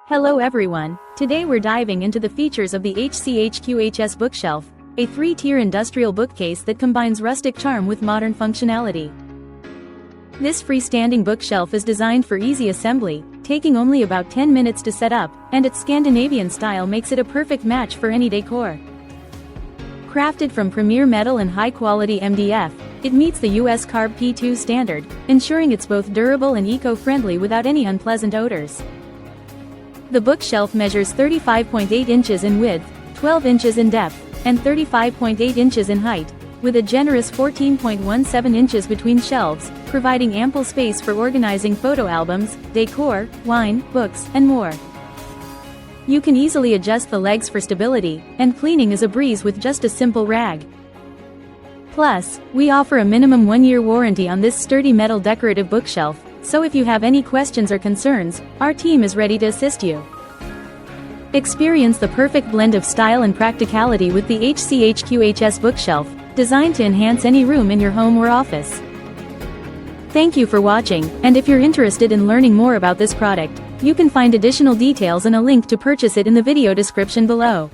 Hello everyone, today we're diving into the features of the HCHQHS bookshelf, a 3-tier industrial bookcase that combines rustic charm with modern functionality. This freestanding bookshelf is designed for easy assembly, taking only about 10 minutes to set up, and its Scandinavian style makes it a perfect match for any decor. Crafted from premier metal and high-quality MDF, it meets the US CARB P2 standard, ensuring it's both durable and eco-friendly without any unpleasant odors. The bookshelf measures 35.8 inches in width, 12 inches in depth, and 35.8 inches in height, with a generous 14.17 inches between shelves, providing ample space for organizing photo albums, decor, wine, books, and more. You can easily adjust the legs for stability, and cleaning is a breeze with just a simple rag. Plus, we offer a minimum 1-year warranty on this sturdy metal decorative bookshelf, so if you have any questions or concerns, our team is ready to assist you. Experience the perfect blend of style and practicality with the HCHQHS bookshelf, designed to enhance any room in your home or office. Thank you for watching, and if you're interested in learning more about this product, you can find additional details and a link to purchase it in the video description below.